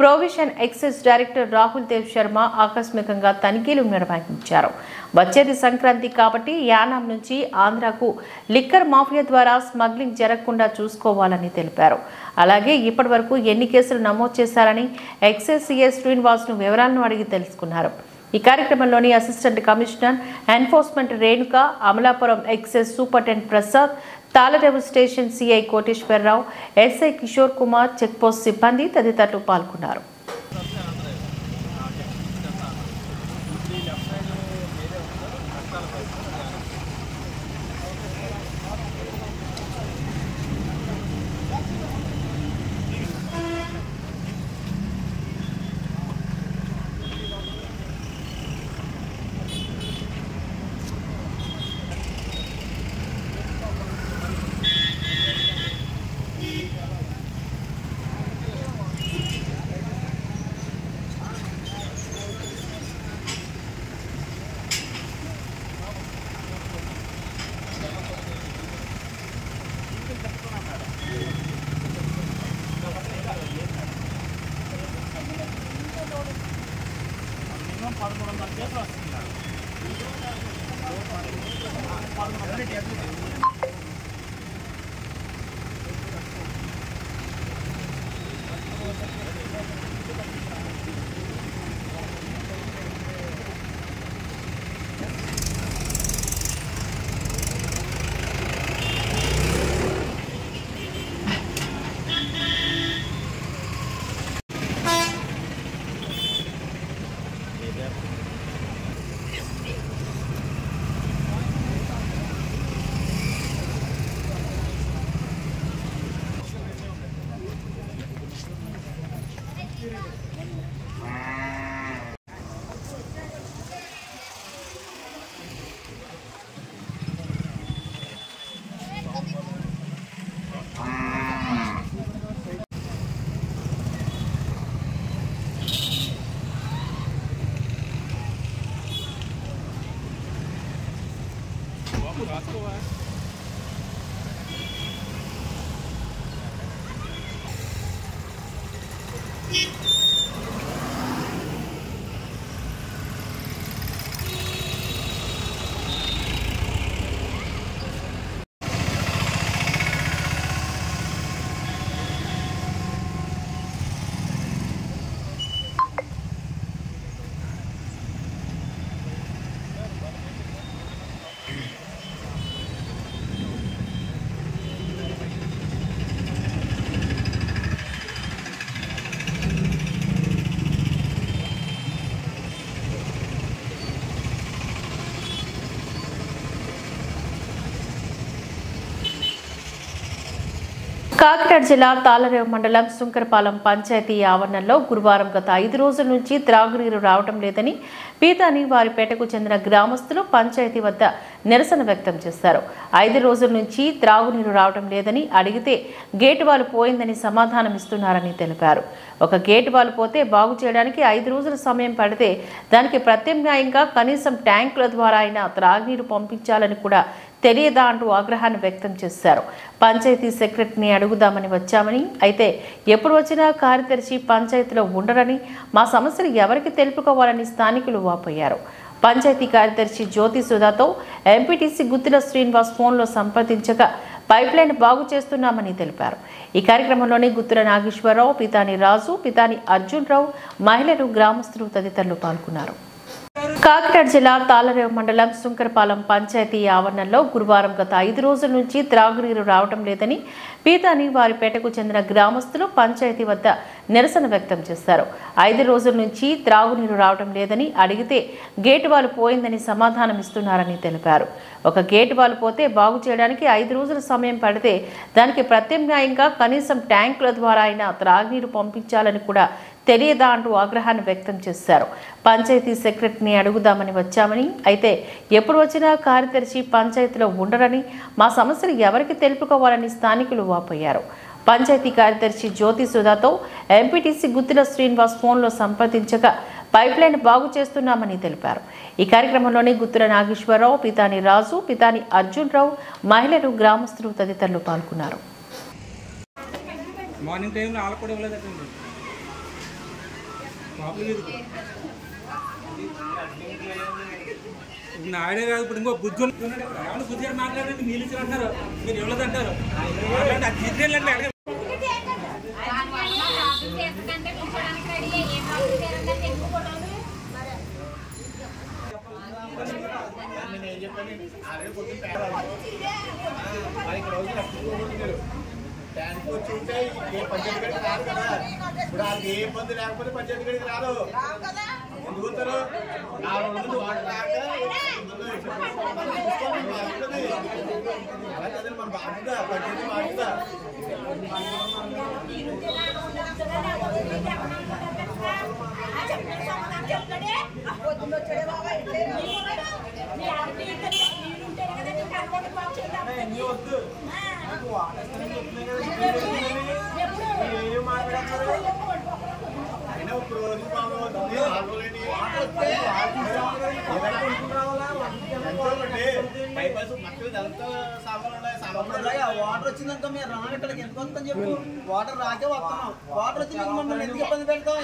provision excise director Rahul Dev Sharma ఆకస్మికంగా తనిఖీలు నిర్వహించారు. వచ్చేది సంక్రాంతి కాబట్టి యానాం నుంచి ఆంధ్రాకు లిక్కర్ మాఫియా ద్వారా స్మగ్లింగ్ జరగకుండా చూసుకోవాలని తెలిపారు. అలాగే ఇప్పటి వరకు ఎన్ని కేసులు నమోదు చేశారని ఎక్సైజ్ సిఐ శ్రీనివాస్ను వివరాలను అడిగి తెలుసుకున్నారు. ఈ కార్యక్రమంలోని assistant commissioner enforcement Renuka, Amalapuram excise superintendent Prasad, Talarevu station CI Koteswararao, SI Kishore Kumar, checkpost సిబ్బంది తదితరులు పాల్గొన్నారు. కాకినాడ జిల్లా తాళరేవు మండలం సుంకరపాలెం పంచాయతీ ఆవరణలో గురువారం గత 5 రోజుల నుంచి త్రాగునీరు రావడం లేదని పీతాని వారిపేటకు చెందిన గ్రామస్తులు పంచాయతీ వద్ద నిరసన వ్యక్తం చేశారు. 5 రోజుల నుంచి త్రాగునీరు రావడం లేదని అడిగితే గేటు వాల్ పోయిందని సమాధానం ఇస్తున్నారని తెలిపారు. ఒక గేటు వాల్ పోతే బాగు చేయడానికి 5 రోజుల సమయం పడితే దానికి ప్రత్యామ్నాయంగా కనీసం ట్యాంకుల ద్వారా అయినా త్రాగునీరు పంపించాలని కూడా తెలియదా అంటూ ఆగ్రహాన్ని వ్యక్తం చేశారు. పంచాయతీ సెక్రటరీని అడుగుదామని వచ్చామని, అయితే ఎప్పుడు వచ్చినా కార్యదర్శి పంచాయతీలో ఉండరని, మా సమస్యలు ఎవరికి తెలుపుకోవాలని స్థానికులు వాపోయారు. పంచాయతీ కార్యదర్శి జ్యోతి సుధాతో ఎంపీటీసీ గుత్తిల శ్రీనివాస్ ఫోన్లో సంప్రదించగా పైప్లైన్ బాగు చేస్తున్నామని తెలిపారు. ఈ కార్యక్రమంలోని గుత్తుల నాగేశ్వరరావు, పితాని రాజు, పితాని అర్జున్ రావు, మహిళలు, గ్రామస్తులు తదితరులు పాల్గొన్నారు. కాకినాడ జిల్లా తాళరేవు మండలం సుంకరపాలెం పంచాయతీ ఆవరణలో గురువారం గత 5 రోజుల నుంచి త్రాగునీరు రావడం లేదని పీతాని వారిపేటకు చెందిన గ్రామస్తులు పంచాయతీ వద్ద నిరసన వ్యక్తం చేశారు. 5 రోజుల నుంచి త్రాగునీరు రావడం లేదని అడిగితే గేటు వాల్ పోయిందని సమాధానం ఇస్తున్నారని తెలిపారు. ఒక గేటు వాల్ పోతే బాగు చేయడానికి 5 రోజుల సమయం పడితే దానికి ప్రత్యామ్నాయంగా కనీసం ట్యాంకుల ద్వారా అయినా త్రాగునీరు పంపించాలని కూడా తెలియదా అంటూ ఆగ్రహాన్ని వ్యక్తం చేశారు. పంచాయతీ సెక్రటరీని అడుగుదామని వచ్చామని, అయితే ఎప్పుడు వచ్చినా కార్యదర్శి పంచాయతీలో ఉండరని, మా సమస్యలు ఎవరికి తెలుపుకోవాలని స్థానికులు వాపోయారు. పంచాయతీ కార్యదర్శి జ్యోతి సుధాతో ఎంపీటీసీ గుత్తిల శ్రీనివాస్ ఫోన్లో సంప్రదించగా పైప్లైన్ బాగు చేస్తున్నామని తెలిపారు. ఈ కార్యక్రమంలోని గుత్తుల నాగేశ్వరరావు, పితాని రాజు, పితాని అర్జున్ రావు, మహిళలు, గ్రామస్తులు తదితరులు పాల్గొన్నారు. మార్నింగ్ టైంలో ఆళ్ళ కూడా ఇవ్వలేదు. నాయుడే కాదు, ఇప్పుడు ఇంకో బుద్ధి ఎవరు బుద్ధి మాట్లాడండి, నీళ్ళు ఇచ్చి అంటారు, మీరు ఇవ్వలేదు అంటారు. ట్యాంక్ వచ్చి ఉంటే ఏ పంచాయతీ గడికి రాదు కదా. ఇప్పుడు వాళ్ళకి ఏ ఇబ్బంది లేకపోతే పంచాయతీ గడికి రాదు. ఎందుకు వస్తారు? 4 రోజులు వాటర్ రాక అలా కదండి మన బాధ్యత, పంచాయతీ బాధ్యత. అయినా ఒక రోజు బైపాస్ మొత్తం ఎంత సామాన్లు ఉన్నాయి. వాటర్ వచ్చిందనుకో మీరు రా ఇక్కడికి ఎందుకు వస్తాం చెప్పు వాటర్ రాకే వస్తున్నాం వాటర్ వచ్చి మీకు మమ్మల్ని ఎందుకు ఇబ్బంది పెడతాం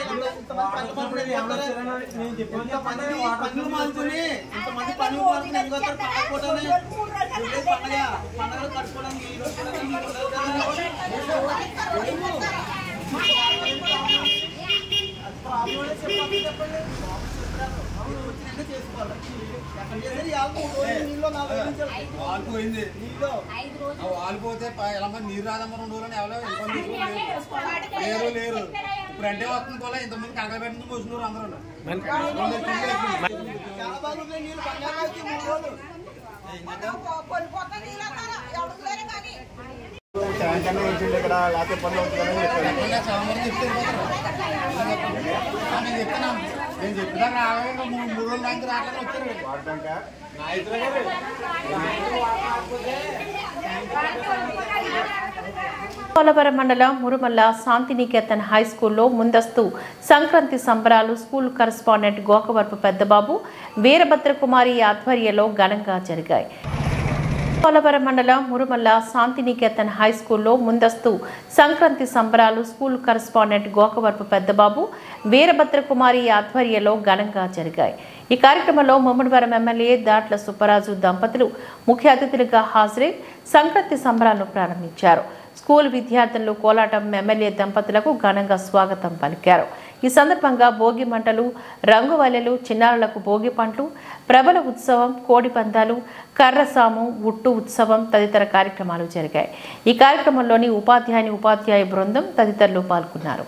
పనులు మానుకుని ఇంతమంది పనులు మానుకుని ఎందుకు వస్తారు పండుగలు కట్టుకోవడానికి వాలిపోతే ఎలా నీరు రాదమ్మ 2 రోజులు ఎవరో లేరు లేరు ఇప్పుడు అంటే వస్తుంది కూడా ఇంతమంది కంకర పెట్టింది పోసినారు అందరూ చాలా బాగుంది నీళ్ళు బంగాళాకి 3 రోజులు ఇక్కడ లేకపోతే పనులు అవుతుందని నేను చెప్పినా రావే 3 రోజుల దానికి రావడానికి వచ్చారు పోలవరం మండలం మురుమల్ల శాంతినికేతన్ హై స్కూల్లో ముందస్తు సంక్రాంతి సంబరాలు స్కూల్ కరెస్పాండెంట్ గోకవరపు పెద్దబాబు వీరభద్రకుమారి ఆధ్వర్యంలో ఘనంగా జరిగాయి. పోలవరం మండలం మురుమల్ల శాంతినికేతన్ హై స్కూల్లో ముందస్తు సంక్రాంతి సంబరాలు స్కూల్ కరెస్పాండెంట్ గోకవరపు పెద్దబాబు వీరభద్రకుమారి ఆధ్వర్యంలో ఘనంగా జరిగాయి. ఈ కార్యక్రమంలో ముమ్మడివరం ఎమ్మెల్యే దాట్ల సుబ్బరాజు దంపతులు ముఖ్య అతిథులుగా హాజరై సంక్రాంతి సంబరాలను ప్రారంభించారు. స్కూల్ విద్యార్థులు కోలాటం ఎమ్మెల్యే దంపతులకు ఘనంగా స్వాగతం పలికారు. ఈ సందర్భంగా భోగి మంటలు, రంగువల్లెలు, చిన్నారులకు భోగి పండ్లు, ప్రబల ఉత్సవం, కోడి పందాలు, కర్రసాము, ఉట్టు ఉత్సవం తదితర కార్యక్రమాలు జరిగాయి. ఈ కార్యక్రమంలోని ఉపాధ్యాయ బృందం తదితరులు పాల్గొన్నారు.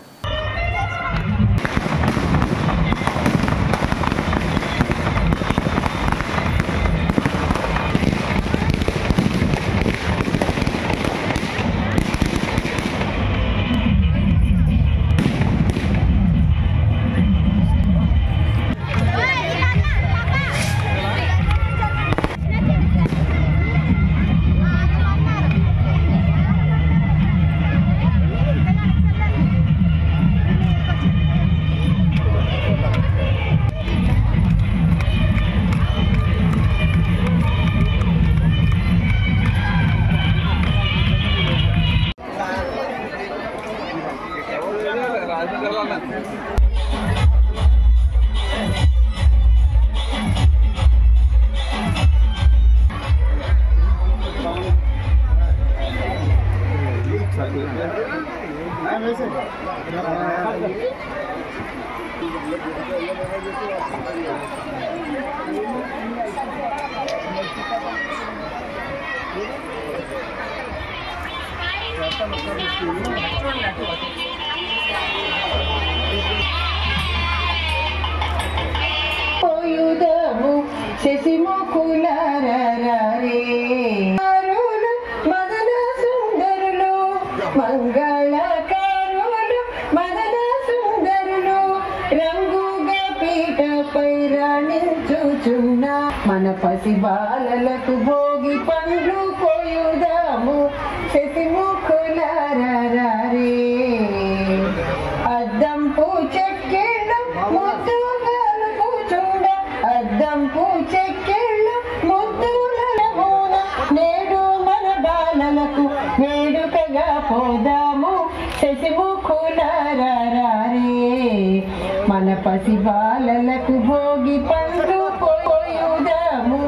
మంగళకారులు మదన సుందరులు రంగుగా పీటపై రాణించుచున్న మన పసి బాలలకు భోగి పండ్లు పోయుదాము శశిముఖులారే అద్దంపు చెక్కిళ్ళు ముద్దుగాలు కూచుండ అద్దంపు చెక్కిళ్ళు ముద్దులూన నేడు మన బాలలకు వేడుకగా పోదాము శశిముఖులారే మన పసి బాలలకు భోగి పండ్లు పోయుదాము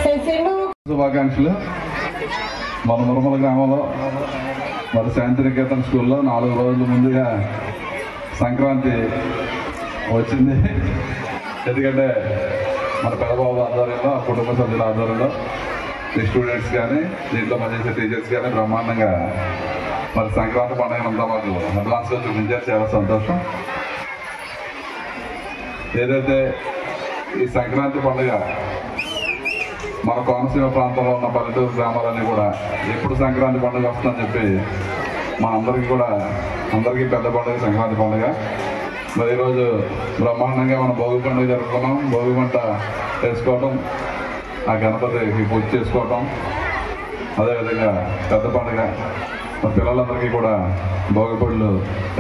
శశిముఖ. శుభాకాంక్షలు. మన మురుమల గ్రామంలో మరి శాంతినికేతన్ స్కూల్లో 4 రోజుల ముందుగా సంక్రాంతి వచ్చింది. ఎందుకంటే మన పెద్దబాబు ఆధ్వర్యంలో కుటుంబ సభ్యుల ఆధ్వర్యంలో ఈ స్టూడెంట్స్ కానీ దీంట్లో పనిచేసే టీచర్స్ కానీ బ్రహ్మాండంగా మరి సంక్రాంతి పండుగ అంతా మాకు అడ్వాన్స్గా చూపించారు. చాలా సంతోషం. ఏదైతే ఈ సంక్రాంతి పండుగ మన కోనసీమ ప్రాంతంలో ఉన్న పల్లెటూరు గ్రామాలన్నీ కూడా ఎప్పుడు సంక్రాంతి పండుగ వస్తుందని చెప్పి అందరికీ పెద్ద పండుగ సంక్రాంతి పండుగ. మరి ఈరోజు బ్రహ్మాండంగా మనం భోగి పండుగ జరుపుకున్నాం. భోగి మంట వేసుకోవటం, ఆ గణపతికి పూజ చేసుకోవటం, అదేవిధంగా పెద్ద పండుగ మన పిల్లలందరికీ కూడా భోగి పళ్ళు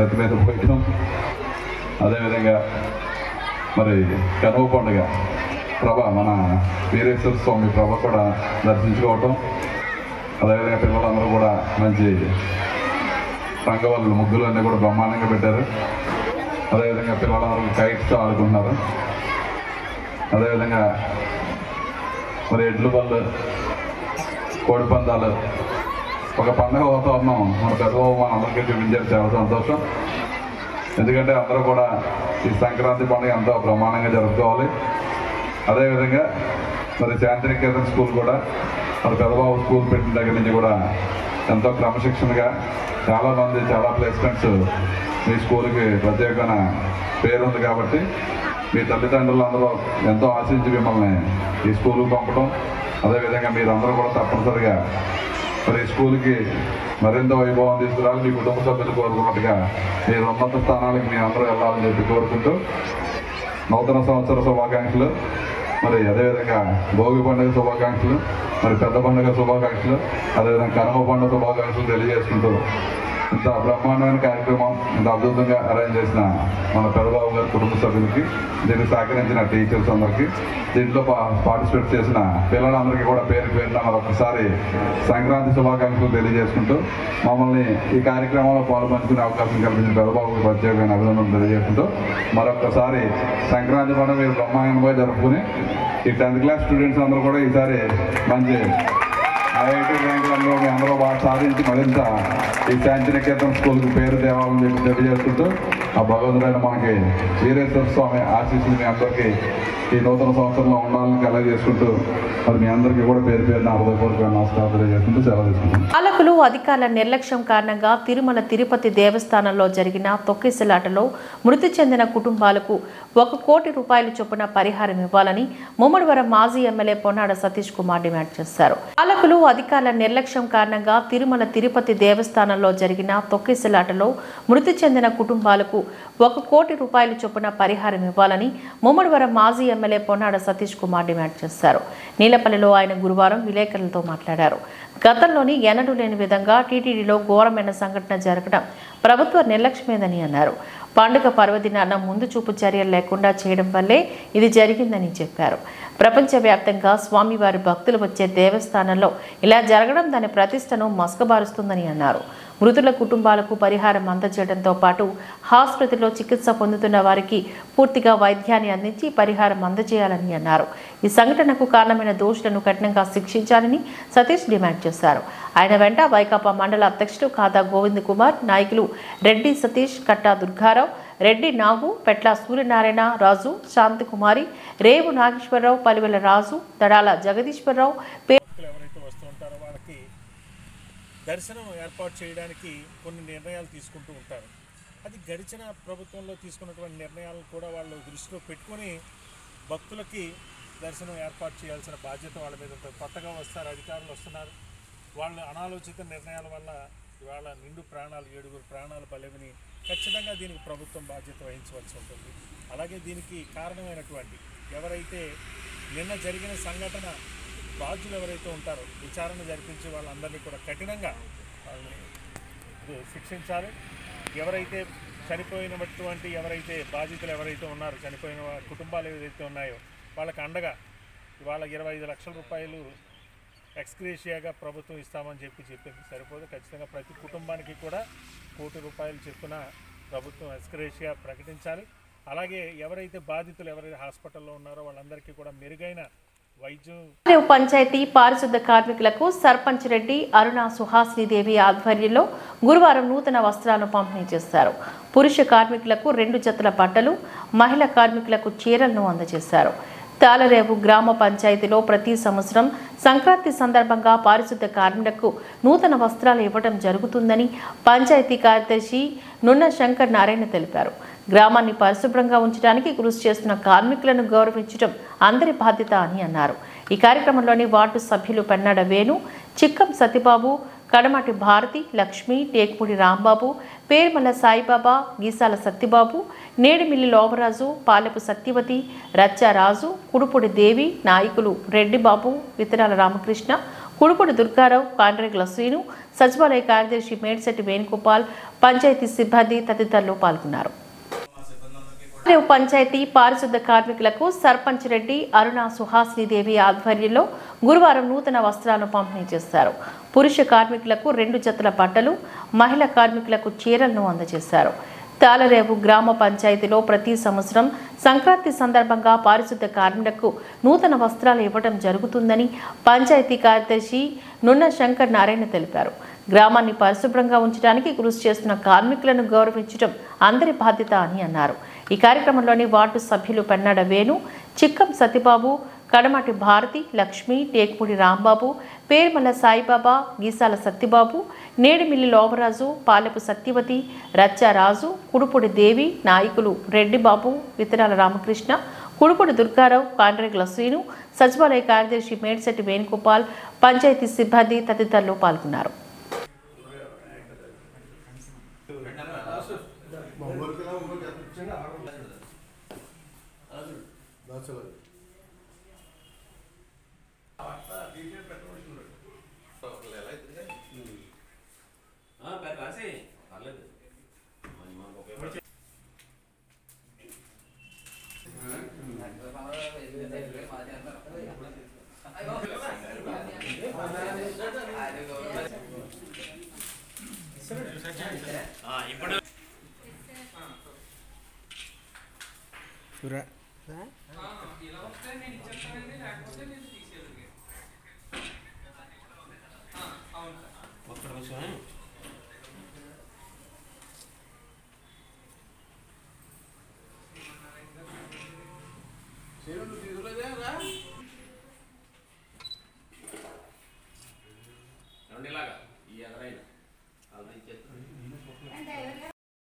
ఎత్తి మీద పోయటం, అదేవిధంగా మరి కనుమ పండుగ ప్రభ మన వీరేశ్వర స్వామి ప్రభ కూడా దర్శించుకోవటం, అదేవిధంగా పిల్లలందరూ కూడా మంచి రంగవల్లులు ముగ్గులు అన్నీ కూడా బ్రహ్మాండంగా పెట్టారు. అదేవిధంగా పిల్లలందరూ కైట్స్ ఆడుకుంటున్నారు. అదేవిధంగా మరి ఎడ్లు బళ్ళు, కోడి పందాలు, ఒక పండుగ వాతావరణం మన పెద్దబాబు మన అందరికీ చూపించారు. చాలా సంతోషం. ఎందుకంటే అందరూ కూడా ఈ సంక్రాంతి పండుగ ఎంతో బ్రహ్మాండంగా జరుపుకోవాలి. అదేవిధంగా మరి శాంతినికేతన్ స్కూల్ కూడా మరి పెద్దబాబు స్కూల్ పెట్టిన దగ్గర నుంచి కూడా ఎంతో క్రమశిక్షణగా చాలామంది చాలా ప్లేస్మెంట్స్ మీ స్కూల్కి ప్రత్యేకమైన పేరుంది కాబట్టి మీ తల్లిదండ్రులు అందరూ ఎంతో ఆశించి మిమ్మల్ని ఈ స్కూల్కి పంపడం, అదేవిధంగా మీరందరూ కూడా తప్పనిసరిగా మరి ఈ స్కూల్కి మరింత వైభవం తీసుకురావాలి. మీ కుటుంబ సభ్యులు కోరుకున్నట్టుగా మీరు ఉన్నత స్థానానికి మీ అందరూ వెళ్ళాలని చెప్పి కోరుకుంటూ నూతన సంవత్సర శుభాకాంక్షలు, మరి అదేవిధంగా భోగి పండుగ శుభాకాంక్షలు, మరి పెద్ద పండుగ శుభాకాంక్షలు, అదేవిధంగా కనుమ పండుగ శుభాకాంక్షలు తెలియజేసుకుంటూ ఇంత బ్రహ్మాండమైన కార్యక్రమం ఇంత అద్భుతంగా అరేంజ్ చేసిన మన పెద్దబాబు గారి కుటుంబ సభ్యులకి, దీనికి సహకరించిన టీచర్స్ అందరికీ, దీంట్లో పార్టిసిపేట్ చేసిన పిల్లలందరికీ కూడా పేరు పేరున మరొకసారి సంక్రాంతి శుభాకాంక్షలు తెలియజేసుకుంటూ మమ్మల్ని ఈ కార్యక్రమంలో పాల్పంచుకునే అవకాశం కల్పించిన పెద్దబాబుకి ప్రత్యేకమైన అభినందనలు తెలియజేసుకుంటూ మరొకసారి సంక్రాంతి పండుగ మీరు బ్రహ్మాండంగా జరుపుకుని ఈ 10th క్లాస్ స్టూడెంట్స్ అందరూ కూడా ఈసారి మంచి IIT ర్యాంకులలో మీ అందరూ బాగా సాధించి మరింత ఈ శాంతినికేతన్ స్కూల్కి పేరు తేవాలని చెప్పి తెలియజేసుకుంటూ ఆ భగవంతుడైన మనకి వీరేశ్వర స్వామి ఆశీస్సులు మీ అందరికీ ఈ నూతన సంవత్సరంలో ఉండాలని కలగజేసుకుంటూ మరి మీ అందరికీ కూడా పేరు పేరున హృదయపూర్వక నమస్కారం తెలియజేసుకుంటూ సెలవు తీసుకుంటాం. పాలకులు అధికారుల నిర్లక్ష్యం కారణంగా తిరుమల తిరుపతి దేవస్థానంలో జరిగిన తొక్కిసలాటలో మృతి చెందిన కుటుంబాలకు 1 కోటి రూపాయల చొప్పున పరిహారం ఇవ్వాలని ముమ్మడివరం మాజీ ఎమ్మెల్యే పొన్నాడ సతీష్ కుమార్ డిమాండ్ చేశారు. పాలకులు అధికారుల నిర్లక్ష్యం కారణంగా తిరుమల తిరుపతి దేవస్థానంలో జరిగిన తొక్కిసలాటలో మృతి చెందిన కుటుంబాలకు 1 కోటి రూపాయల చొప్పున పరిహారం ఇవ్వాలని ముమ్మడివరం మాజీ ఎమ్మెల్యే పొన్నాడ సతీష్ కుమార్ డిమాండ్ చేశారు. నీలపల్లిలో ఆయన గురువారం విలేకరులతో మాట్లాడారు. గతంలోని ఎన్నడూ లేని విధంగా టీటీడీలో ఘోరమైన సంఘటన జరగడం ప్రభుత్వ నిర్లక్ష్యమేదని అన్నారు. పండుగ పర్వదినాన ముందు చూపు చర్యలు లేకుండా చేయడం వల్లే ఇది జరిగిందని చెప్పారు. ప్రపంచవ్యాప్తంగా స్వామివారి భక్తులు వచ్చే దేవస్థానంలో ఇలా జరగడం దాని ప్రతిష్టను మస్కబారుస్తుందని అన్నారు. మృతుల కుటుంబాలకు పరిహారం అందజేయడంతో పాటు ఆసుపత్రిలో చికిత్స పొందుతున్న వారికి పూర్తిగా వైద్యాన్ని అందించి పరిహారం అందజేయాలని అన్నారు. ఈ సంఘటనకు కారణమైన దోషులను కఠినంగా శిక్షించాలని సతీష్ డిమాండ్ చేశారు. ఆయన వెంట వైకాపా మండల అధ్యక్షుడు ఖాదా గోవింద్ కుమార్, నాయకులు రెడ్డి సతీష్, కట్టా దుర్గారావు, రెడ్డి నాగు, పెట్ల సూర్యనారాయణ రాజు, శాంతికుమారి, రేవు నాగేశ్వరరావు, పలివెల రాజు, దడాల జగదీశ్వరరావు ఎవరైతే వస్తూ ఉంటారో వాళ్ళకి దర్శనం ఏర్పాటు చేయడానికి కొన్ని నిర్ణయాలు తీసుకుంటూ ఉంటారు. అది గడిచిన ప్రభుత్వంలో తీసుకున్నటువంటి నిర్ణయాలను కూడా వాళ్ళు దృష్టిలో పెట్టుకొని భక్తులకి దర్శనం ఏర్పాటు చేయాల్సిన బాధ్యత వాళ్ళ మీద ఉంటుంది. కొత్తగా వస్తారు, అధికారులు వస్తున్నారు, వాళ్ళ అనాలోచిత నిర్ణయాల వల్ల ఇవాళ నిండు ప్రాణాలు 7 ప్రాణాలు బలివిని ఖచ్చితంగా దీనికి ప్రభుత్వం బాధ్యత వహించవలసి ఉంటుంది. అలాగే దీనికి కారణమైనటువంటి ఎవరైతే నిన్న జరిగిన సంఘటన బాధ్యులు ఎవరైతే ఉంటారో విచారణ జరిపించి వాళ్ళందరినీ కూడా కఠినంగా వాళ్ళని శిక్షించాలి. ఎవరైతే చనిపోయినటువంటి ఎవరైతే బాధితులు ఎవరైతే ఉన్నారో, చనిపోయిన కుటుంబాలు ఏవైతే ఉన్నాయో వాళ్ళకి అండగా ఇవాళ 25 లక్షల రూపాయలు ఎక్స్గ్రేషియాగా ప్రభుత్వం ఇస్తామని చెప్పింది సరిపోదు. ఖచ్చితంగా ప్రతి కుటుంబానికి కూడా 1 కోటి రూపాయలు చొప్పున ప్రభుత్వం ఎక్స్గ్రేషియా ప్రకటించాలి. అలాగే ఎవరైతే బాధితులు ఎవరైతే హాస్పిటల్లో ఉన్నారో వాళ్ళందరికీ కూడా మెరుగైన వైద్యం. పంచాయతీ పారిశుద్ధ కార్మికులకు సర్పంచ్ రెడ్డి అరుణ సుహాసినీదేవి ఆధ్వర్యంలో గురువారం నూతన వస్త్రాలను పంపిణీ చేశారు. పురుష కార్మికులకు 2 జతల బట్టలు, మహిళా కార్మికులకు చీరలను అందజేశారు. తాళరేవు గ్రామ పంచాయతీలో ప్రతి సంవత్సరం సంక్రాంతి సందర్భంగా పారిశుద్ధ కార్మికులకు నూతన వస్త్రాలు ఇవ్వడం జరుగుతుందని పంచాయతీ కార్యదర్శి నున్న శంకర్ నారాయణ తెలిపారు. గ్రామాన్ని పరిశుభ్రంగా ఉంచడానికి కృషి చేస్తున్న కార్మికులను గౌరవించడం అందరి బాధ్యత అని అన్నారు. ఈ కార్యక్రమంలోని వార్డు సభ్యులు పెన్నాడ వేణు, చిక్కం సతీబాబు, కడమటి భారతి, లక్ష్మి, టేకుపూడి రాంబాబు, పేర్మల సాయిబాబా, గీసాల సత్యబాబు, నేడిమిల్లి లోవరాజు, పాలెపు సత్యవతి, రచ్చారాజు, కుడుపూడి దేవి, నాయకులు రెడ్డిబాబు, విత్తనాల రామకృష్ణ, కుడుపూడి దుర్గారావు, కాండ్రేగుల శ్రీను, సచివాలయ కార్యదర్శి మేడ్శెట్టి వేణుగోపాల్, పంచాయతీ సిబ్బంది తదితరులు పాల్గొన్నారు. పంచాయతీ పారిశుద్ధ కార్మికులకు సర్పంచ్ రెడ్డి అరుణ సుహాసినీదేవి ఆధ్వర్యంలో గురువారం నూతన వస్త్రాలను పంపిణీ చేశారు. పురుష కార్మికులకు 2 జతల బట్టలు, మహిళా కార్మికులకు చీరలను అందజేశారు. తాళరేవు గ్రామ పంచాయతీలో ప్రతి సంవత్సరం సంక్రాంతి సందర్భంగా పారిశుద్ధ కార్మికులకు నూతన వస్త్రాలు ఇవ్వడం జరుగుతుందని పంచాయతీ కార్యదర్శి నున్న శంకర్ నారాయణ తెలిపారు. గ్రామాన్ని పరిశుభ్రంగా ఉంచడానికి కృషి చేస్తున్న కార్మికులను గౌరవించడం అందరి బాధ్యత అని అన్నారు. ఈ కార్యక్రమంలోని వార్డు సభ్యులు పెన్నాడ వేణు, చిక్కం సతీబాబు, కడమటి భారతి, లక్ష్మి, టేకుపూడి రాంబాబు, పేర్మల సాయిబాబా, గీసాల సత్యబాబు, నేడిమిల్లి లోవరాజు, పాలెపు సత్యవతి, రచ్చారాజు, కుడుపూడి దేవి, నాయకులు రెడ్డిబాబు, విత్తనాల రామకృష్ణ, కుడుపూడి దుర్గారావు, కాండ్రేగుల శ్రీను, సచివాలయ కార్యదర్శి మేడ్శెట్టి వేణుగోపాల్, పంచాయతీ సిబ్బంది తదితరులు పాల్గొన్నారు.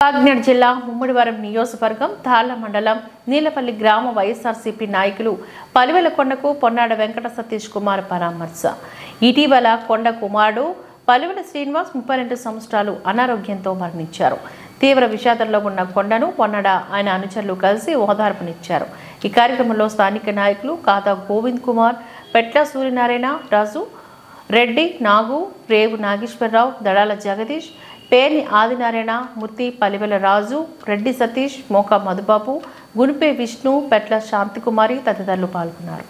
కాకినాడ జిల్లా ముమ్మడివరం నియోజకవర్గం తాళ్ల మండలం నీలపల్లి గ్రామ వైఎస్ఆర్సీపీ నాయకులు పలివెల కొండకు పొన్నాడ వెంకట సతీష్ కుమార్ పరామర్శ. ఇటీవల కొండ కుమారుడు పలివెల శ్రీనివాస్ 32 సంవత్సరాలు అనారోగ్యంతో మరణించారు. తీవ్ర విషాదంలో ఉన్న కొండను పొన్నాడ ఆయన అనుచరులు కలిసి ఓదార్పునిచ్చారు. ఈ కార్యక్రమంలో స్థానిక నాయకులు కాదా గోవింద్ కుమార్, పెట్ల సూర్యనారాయణ రాజు, రెడ్డి నాగు, రేవు నాగేశ్వరరావు, దడాల జగదీష్, పేర్ని ఆదినారాయణ మూర్తి, పలివెల రాజు, రెడ్డి సతీష్, మోకా మధుబాబు, గునిపే విష్ణు, పెట్ల శాంతికుమారి తదితరులు పాల్గొన్నారు.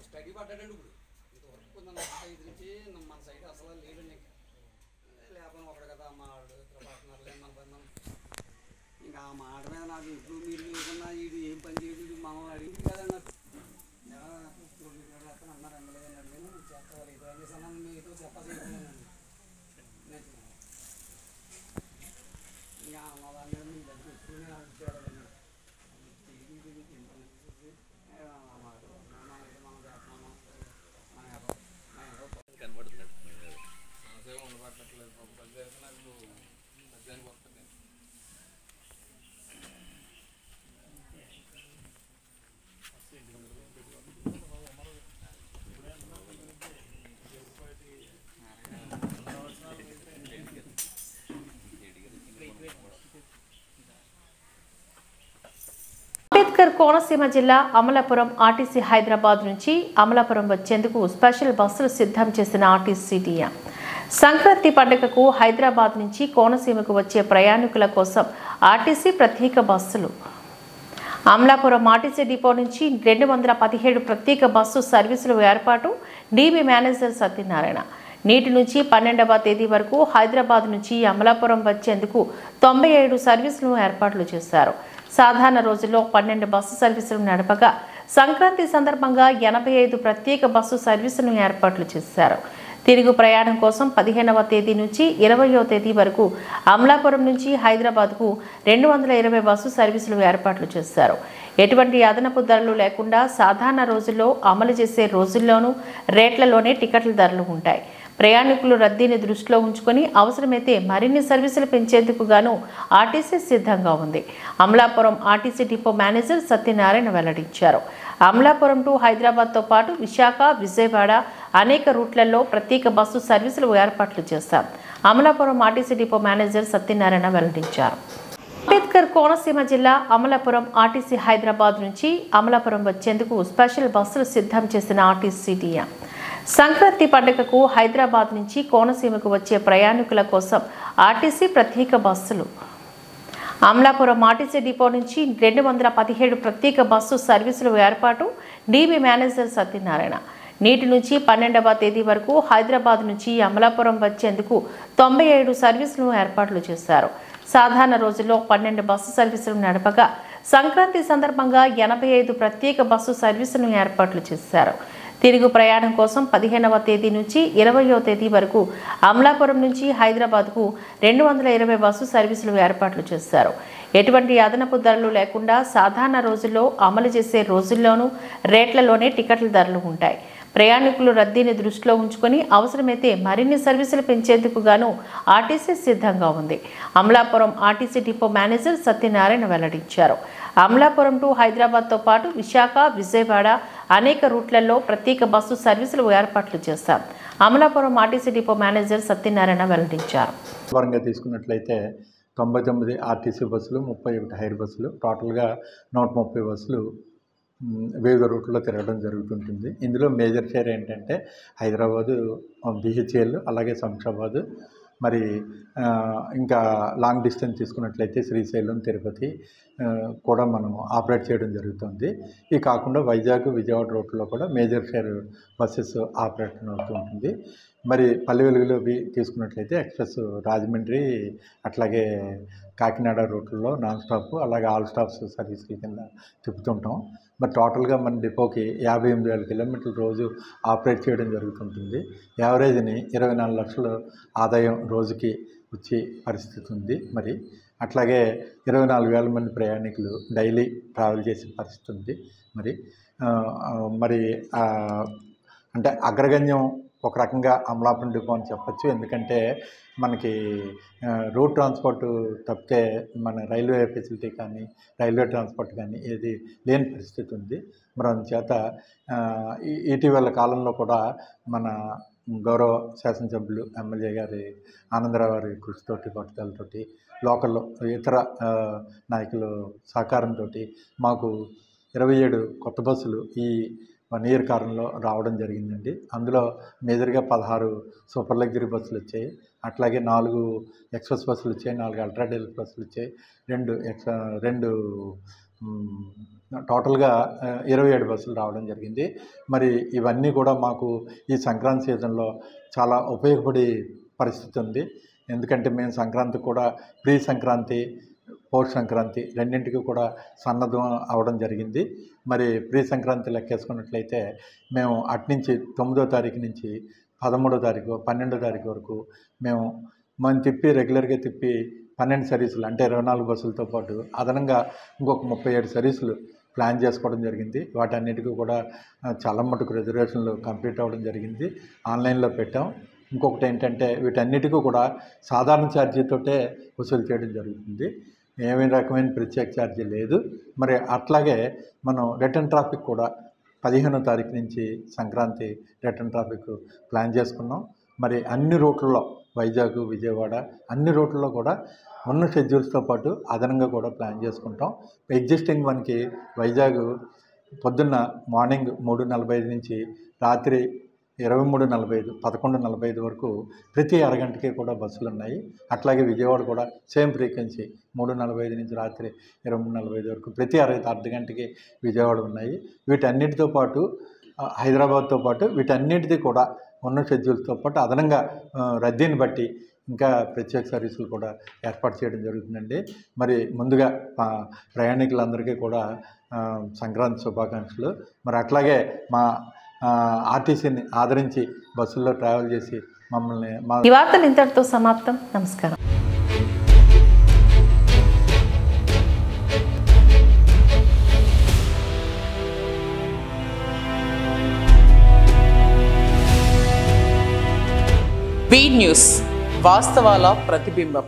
స్టడీ పడ్డాడండి. ఇప్పుడు ఇంతవరకు కొంత 5 నుంచి మన సైడ్ అసలు లేదండి. లేకపోతే ఒకడు కదా మా వాడు పడుతున్నారు మన ఇంకా ఆ మాట మీద నాకు ఇప్పుడు మీరు లేకున్నా ఇది ఏం పని చేయదు మా అడిగింది కదా నాకు అన్నారు ఎమ్మెల్యే గారు నేను చెప్పాలి ఇది ఏం చేశాను మీతో చెప్పాలి ఇంకా మా వాళ్ళ మీద మీకు దగ్గర ఎక్కువనే చూడాలండి. అంబేద్కర్ కోనసీమ జిల్లా అమలాపురం ఆర్టీసీ హైదరాబాద్ నుంచి అమలాపురం వచ్చేందుకు స్పెషల్ బస్సులు సిద్ధం చేసిన ఆర్టీసీ టీఎం. సంక్రాంతి పండుగకు హైదరాబాద్ నుంచి కోనసీమకు వచ్చే ప్రయాణికుల కోసం ఆర్టీసీ ప్రత్యేక బస్సులు. అమలాపురం ఆర్టీసీ డిపో నుంచి 217 ప్రత్యేక బస్సు సర్వీసులు ఏర్పాటు. DB manager Satyanarayana. నేటి నుంచి 12వ తేదీ వరకు హైదరాబాద్ నుంచి అమలాపురం వచ్చేందుకు 97 సర్వీసులను ఏర్పాట్లు చేశారు. సాధారణ రోజుల్లో 12 బస్సు సర్వీసులు నడపగా సంక్రాంతి సందర్భంగా 85 ప్రత్యేక బస్సు సర్వీసులను ఏర్పాట్లు చేశారు. తిరుగు ప్రయాణం కోసం 15వ తేదీ నుంచి 20వ తేదీ వరకు అమలాపురం నుంచి హైదరాబాద్కు 220 బస్సు సర్వీసులు ఏర్పాట్లు చేశారు. ఎటువంటి అదనపు ధరలు లేకుండా సాధారణ రోజుల్లో అమలు చేసే రోజుల్లోనూ రేట్లలోనే టికెట్ల ధరలు ఉంటాయి. ప్రయాణికులు రద్దీని దృష్టిలో ఉంచుకొని అవసరమైతే మరిన్ని సర్వీసులు పెంచేందుకు గాను ఆర్టీసీ సిద్ధంగా ఉంది. Amalapuram RTC depot manager Satyanarayana వెల్లడించారు. అమలాపురం టు హైదరాబాద్తో పాటు విశాఖ, విజయవాడ, అనేక రూట్లలో ప్రత్యేక బస్సు సర్వీసులు ఏర్పాట్లు చేశాం. Amalapuram RTC depot manager Satyanarayana వెల్లడించారు. అంబేద్కర్ కోనసీమ జిల్లా అమలాపురం ఆర్టీసీ హైదరాబాద్ నుంచి అమలాపురం వచ్చేందుకు స్పెషల్ బస్సులు సిద్ధం చేసిన ఆర్టీసీ డిఎం సంక్రాంతి పండుగకు హైదరాబాద్ నుంచి కోనసీమకు వచ్చే ప్రయాణికుల కోసం ఆర్టీసీ ప్రత్యేక బస్సులు అమలాపురం ఆర్టీసీ డిపో నుంచి 217 ప్రత్యేక బస్సు సర్వీసులు ఏర్పాటు. డీబీ మేనేజర్ సత్యనారాయణ నేటి నుంచి 12వ తేదీ వరకు హైదరాబాద్ నుంచి అమలాపురం వచ్చేందుకు 97 సర్వీసులను ఏర్పాట్లు చేశారు. సాధారణ రోజుల్లో 12 బస్సు సర్వీసులు నడపగా సంక్రాంతి సందర్భంగా 85 ప్రత్యేక బస్సు సర్వీసులను ఏర్పాట్లు చేశారు. తిరుగు ప్రయాణం కోసం 15వ తేదీ నుంచి 20వ తేదీ వరకు అమలాపురం నుంచి హైదరాబాద్కు 220 బస్సు సర్వీసులు ఏర్పాట్లు చేశారు. ఎటువంటి అదనపు ధరలు లేకుండా సాధారణ రోజుల్లో అమలు చేసే రోజుల్లోనూ రేట్లలోనే టికెట్ల ధరలు ఉంటాయి. ప్రయాణికులు రద్దీని దృష్టిలో ఉంచుకొని అవసరమైతే మరిన్ని సర్వీసులు పెంచేందుకు గాను ఆర్టీసీ సిద్ధంగా ఉంది. Amalapuram RTC depot manager Satyanarayana వెల్లడించారు. అమలాపురం టు హైదరాబాద్తో పాటు విశాఖ, విజయవాడ అనేక రూట్లలో ప్రత్యేక బస్సు సర్వీసులు ఏర్పాట్లు చేశాం. Amalapuram RTC depot manager Satyanarayana వెల్లడించారు. పరంగా తీసుకున్నట్లయితే 99 ఆర్టీసీ బస్సులు, 31 హైర్ బస్సులు, టోటల్గా 130 బస్సులు వివిధ రూట్లో తిరగడం జరుగుతుంటుంది. ఇందులో మేజర్ షేర్ ఏంటంటే హైదరాబాదు, బిహెచ్ఎల్, అలాగే శంషాబాద్, మరి ఇంకా లాంగ్ డిస్టెన్స్ తీసుకున్నట్లయితే శ్రీశైలం, తిరుపతి కూడా మనం ఆపరేట్ చేయడం జరుగుతుంది. ఇది కాకుండా వైజాగ్, విజయవాడ రూట్లో కూడా మేజర్ షేర్ బస్సెస్ ఆపరేషన్ అవుతూ ఉంటుంది. మరి పల్లె వెలుగులో తీసుకున్నట్లయితే ఎక్స్ప్రెస్ రాజమండ్రి, అట్లాగే కాకినాడ రూట్లలో నాన్ స్టాప్, అలాగే ఆల్ స్టాప్స్ సర్వీసుల కింద తిప్పుతుంటాం. మరి టోటల్గా మన డిపోకి 58,000 కిలోమీటర్లు రోజు ఆపరేట్ చేయడం జరుగుతుంటుంది. యావరేజ్ని 24 లక్షల ఆదాయం రోజుకి వచ్చే పరిస్థితి ఉంది. మరి అట్లాగే 24,000 మంది ప్రయాణికులు డైలీ ట్రావెల్ చేసే పరిస్థితి ఉంది. మరి అంటే అగ్రగణ్యం ఒక రకంగా అమలాపురం డిపో అని చెప్పచ్చు. ఎందుకంటే మనకి రోడ్ ట్రాన్స్పోర్ట్ తప్పితే మన రైల్వే ఫెసిలిటీ కానీ, రైల్వే ట్రాన్స్పోర్ట్ కానీ ఏది లేని పరిస్థితి ఉంది. మరి అందుచేత ఇటీవల కాలంలో కూడా మన గౌరవ శాసనసభ్యులు ఎమ్మెల్యే గారి ఆనందరావు గారి కృషితోటి, పట్టుదలతోటి, లోకల్లో ఇతర నాయకుల సహకారంతో మాకు 27 కొత్త బస్సులు ఈ 1 ఇయర్ కాలంలో రావడం జరిగిందండి. అందులో మేజర్గా 16 సూపర్ లగ్జరీ బస్సులు వచ్చాయి. అట్లాగే 4 ఎక్స్ప్రెస్ బస్సులు వచ్చాయి, 4 అల్ట్రా డీలక్స్ బస్సులు వచ్చాయి, 2 టోటల్గా 27 బస్సులు రావడం జరిగింది. మరి ఇవన్నీ కూడా మాకు ఈ సంక్రాంతి సీజన్లో చాలా ఉపయోగపడే పరిస్థితి ఉంది. ఎందుకంటే మేము సంక్రాంతి కూడా ప్రీ సంక్రాంతి, పోస్ట్ సంక్రాంతి రెండింటికి కూడా సన్నద్ధం అవ్వడం జరిగింది. మరి ప్రీ సంక్రాంతి లెక్కేసుకున్నట్లయితే మేము అట్నుంచి 9వ తారీఖు నుంచి 13వ తారీఖు, 12వ తారీఖు వరకు మనం తిప్పి రెగ్యులర్గా తిప్పి 12 సర్వీసులు అంటే 24 బస్సులతో పాటు అదనంగా ఇంకొక 37 సర్వీసులు ప్లాన్ చేసుకోవడం జరిగింది. వాటన్నిటికీ కూడా చాలా మటుకు రిజర్వేషన్లు కంప్లీట్ అవ్వడం జరిగింది. ఆన్లైన్లో పెట్టాం. ఇంకొకటి ఏంటంటే వీటన్నిటికీ కూడా సాధారణ ఛార్జీతోటే వసూలు చేయడం జరుగుతుంది. ఏమీ రకమైన ప్రత్యేక ఛార్జీ లేదు. మరి అట్లాగే మనం రిటర్న్ ట్రాఫిక్ కూడా 15వ తారీఖు నుంచి సంక్రాంతి రిటర్న్ ట్రాఫిక్ ప్లాన్ చేసుకున్నాం. మరి అన్ని రూట్లలో వైజాగ్, విజయవాడ అన్ని రూట్లలో కూడా ఉన్న షెడ్యూల్స్తో పాటు అదనంగా కూడా ప్లాన్ చేసుకుంటాం. ఎగ్జిస్టింగ్ మనకి వైజాగ్ పొద్దున్న మార్నింగ్ 3:45 నుంచి రాత్రి 23:45, 11:45 వరకు ప్రతి అరగంటకి కూడా బస్సులు ఉన్నాయి. అట్లాగే విజయవాడ కూడా సేమ్ ఫ్రీక్వెన్సీ 3:45 నుంచి రాత్రి 23:45 వరకు ప్రతి అర్ధ గంటకి విజయవాడ ఉన్నాయి. వీటన్నిటితో పాటు హైదరాబాద్తో పాటు వీటన్నిటిది కూడా ఉన్న షెడ్యూల్స్తో పాటు అదనంగా రద్దీని బట్టి ఇంకా ప్రత్యేక సర్వీసులు కూడా ఏర్పాటు చేయడం జరుగుతుందండి. మరి ముందుగా ప్రయాణికులందరికీ కూడా సంక్రాంతి శుభాకాంక్షలు. మరి అట్లాగే మా ఆర్టీసీని ఆదరించి బస్సుల్లో ట్రావెల్ చేసి మమ్మల్ని ఈ వార్తలు ఇంతటితో సమాప్తం. నమస్కారం. బీ న్యూస్, వాస్తవాల ప్రతిబింబం.